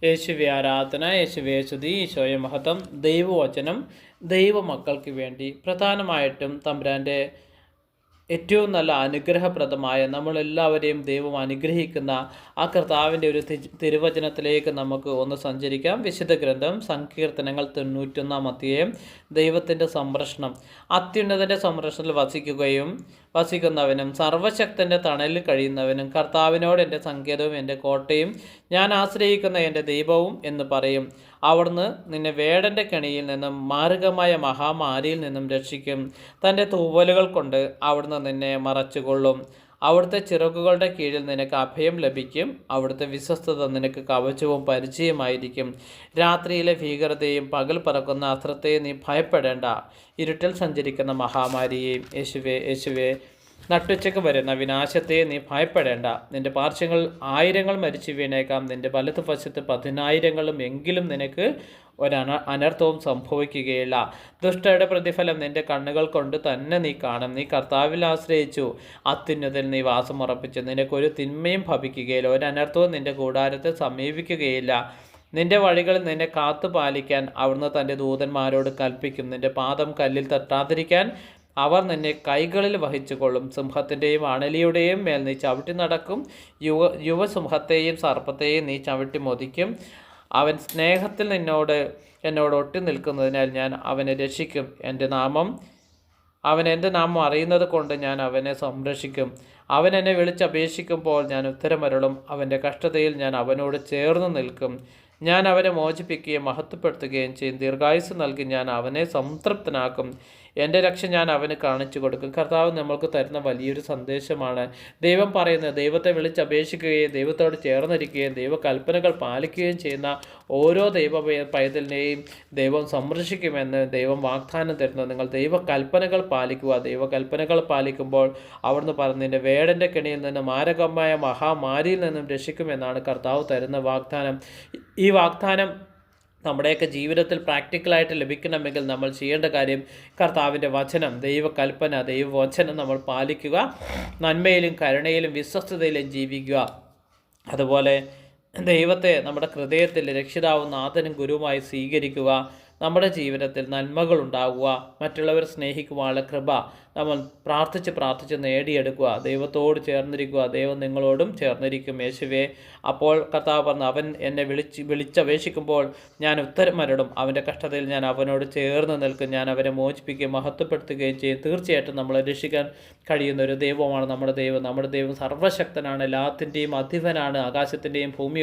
യേശുവെ ആരാധന, യേശുവെ സ്തുതി, ഈശോയെ മഹത്വം. ദൈവവചനം ദൈവമക്കൾക്ക് വേണ്ടി പ്രധാനമായിട്ടും തമ്പുരാൻ്റെ ഏറ്റവും നല്ല അനുഗ്രഹപ്രദമായ നമ്മളെല്ലാവരെയും ദൈവം അനുഗ്രഹിക്കുന്ന ആ കർത്താവിൻ്റെ ഒരു തിരുവചനത്തിലേക്ക് നമുക്ക് ഒന്ന് സഞ്ചരിക്കാം. വിശുദ്ധ ഗ്രന്ഥം സങ്കീർത്തനങ്ങൾ 91 അധ്യായം. ദൈവത്തിൻ്റെ സംരക്ഷണം. അത്യുന്നതൻ്റെ സംരക്ഷണത്തിൽ വസിക്കുന്നവനും സർവശക്തൻ്റെ തണലിൽ കഴിയുന്നവനും കർത്താവിനോട് എൻ്റെ സങ്കേതവും എൻ്റെ കോട്ടയും ഞാൻ ആശ്രയിക്കുന്ന എൻ്റെ ദൈവവും എന്ന് പറയും. അവിടുന്ന് നിന്നെ വേടൻ്റെ കെണിയിൽ നിന്നും മാരകമായ മഹാമാരിയിൽ നിന്നും രക്ഷിക്കും. തൻ്റെ തൂവലുകൾ കൊണ്ട് അവിടുന്ന് നിന്നെ മറച്ചുകൊള്ളും. അവിടുത്തെ ചിറകുകളുടെ കീഴിൽ നിനക്ക് അഭയം ലഭിക്കും. അവിടുത്തെ വിശ്വസ്തത നിനക്ക് കവചവും പരിചയമായിരിക്കും. രാത്രിയിലെ ഭീകരതയും പകൽ പറക്കുന്ന അസ്ത്രത്തെയും നീ ഭയപ്പെടേണ്ട. ഇരുട്ടിൽ സഞ്ചരിക്കുന്ന മഹാമാരിയെയും യേശുവേ നട്ടുച്ചയ്ക്ക് വരുന്ന വിനാശത്തെ നീ ഭയപ്പെടേണ്ട. നിന്റെ പാർശ്വങ്ങൾ 1000 മരിച്ചു വീണേക്കാം, നിന്റെ വലതുവശത്ത് 10,000 എങ്കിലും നിനക്ക് അനർത്ഥവും സംഭവിക്കുകയില്ല. ദുഷ്ടയുടെ പ്രതിഫലം നിന്റെ കണ്ണുകൾ കൊണ്ട് തന്നെ നീ കാണും. നീ കർത്താവിൽ ആശ്രയിച്ചു, അത്യുന്നതിൽ നീ വാസമുറപ്പിച്ചു. നിനക്കൊരു തിന്മയും ഭവിക്കുകയില്ല, ഒരു അനർത്ഥവും നിന്റെ കൂടാരത്തെ സമീപിക്കുകയില്ല. നിന്റെ വഴികളിൽ നിന്നെ കാത്തു പാലിക്കാൻ അവിടുന്ന് തൻ്റെ ദൂതന്മാരോട് കൽപ്പിക്കും. നിന്റെ പാദം കല്ലിൽ തട്ടാതിരിക്കാൻ അവർ നിന്നെ കൈകളിൽ വഹിച്ചുകൊള്ളും. സിംഹത്തിൻ്റെയും അണലിയുടെയും മേൽ നീ ചവിട്ടി നടക്കും. യുവസിംഹത്തെയും സർപ്പത്തെയും നീ ചവിട്ടി മൊതിക്കും. അവൻ സ്നേഹത്തിൽ എന്നോട് ഒട്ടി നിൽക്കുന്നതിനാൽ ഞാൻ അവനെ രക്ഷിക്കും. അവൻ എൻ്റെ നാമം അറിയുന്നത് കൊണ്ട് ഞാൻ അവനെ സംരക്ഷിക്കും. അവൻ എന്നെ വിളിച്ചപേക്ഷിക്കുമ്പോൾ ഞാൻ ഉത്തരമരുളും. അവൻ്റെ കഷ്ടതയിൽ ഞാൻ അവനോട് ചേർന്ന് നിൽക്കും. ഞാൻ അവനെ മോചിപ്പിക്കുകയും മഹത്വപ്പെടുത്തുകയും ചെയ്യും. ദീർഘായുസ് നൽകി ഞാൻ അവനെ സംതൃപ്തനാക്കും. എൻ്റെ രക്ഷ ഞാൻ അവന് കാണിച്ചു കൊടുക്കും. കർത്താവ് നമ്മൾക്ക് തരുന്ന വലിയൊരു സന്ദേശമാണ്. ദൈവം പറയുന്നത്, ദൈവത്തെ വിളിച്ചപേക്ഷിക്കുകയും ദൈവത്തോട് ചേർന്നിരിക്കുകയും ദൈവകൽപ്പനകൾ പാലിക്കുകയും ചെയ്യുന്ന ഓരോ പൈതലിനെയും ദൈവം സംരക്ഷിക്കുമെന്ന് ദൈവം വാഗ്ദാനം തരുന്നു. നിങ്ങൾ ദൈവകൽപ്പനകൾ പാലിക്കുക. ദൈവകൽപ്പനകൾ പാലിക്കുമ്പോൾ അവിടുന്ന് പറഞ്ഞതിൻ്റെ വേടൻ്റെ കെണിയിൽ നിന്ന് മാരകമായ മഹാമാരിയിൽ നിന്നും രക്ഷിക്കുമെന്നാണ് കർത്താവ് തരുന്ന വാഗ്ദാനം. ഈ വാഗ്ദാനം നമ്മുടെയൊക്കെ ജീവിതത്തിൽ പ്രാക്ടിക്കലായിട്ട് ലഭിക്കണമെങ്കിൽ നമ്മൾ ചെയ്യേണ്ട കാര്യം കർത്താവിൻ്റെ വചനം, ദൈവകൽപ്പന, ദൈവവചനം നമ്മൾ പാലിക്കുക. നന്മയിലും കരുണയിലും വിശ്വസ്തതയിലും ജീവിക്കുക. അതുപോലെ ദൈവത്തെ നമ്മുടെ ഹൃദയത്തിൽ രക്ഷിതാവും നാഥനും ഗുരുവുമായി സ്വീകരിക്കുക. നമ്മുടെ ജീവിതത്തിൽ നന്മകൾ ഉണ്ടാകുക, മറ്റുള്ളവരെ സ്നേഹിക്കുവാനുള്ള കൃപ നമ്മൾ പ്രാർത്ഥിച്ച് നേടിയെടുക്കുക. ദൈവത്തോട് ചേർന്നിരിക്കുക. ദൈവം നിങ്ങളോടും ചേർന്നിരിക്കും. യേശുവേ, അപ്പോൾ കർത്താവ് പറഞ്ഞു, അവൻ എന്നെ വിളിച്ചപേക്ഷിക്കുമ്പോൾ ഞാൻ ഉത്തരം അരുളും. അവൻ്റെ കഷ്ടതയിൽ ഞാൻ അവനോട് ചേർന്ന് നിൽക്കും. ഞാൻ അവനെ മോചിപ്പിക്കുകയും മഹത്വപ്പെടുത്തുകയും ചെയ്യും. തീർച്ചയായിട്ടും നമ്മളെ രക്ഷിക്കാൻ കഴിയുന്ന ഒരു ദൈവമാണ് നമ്മുടെ ദൈവം. നമ്മുടെ ദൈവം സർവശക്തനാണ്, എല്ലാത്തിൻ്റെയും അധിപനാണ്, ആകാശത്തിൻ്റെയും ഭൂമിയുടെ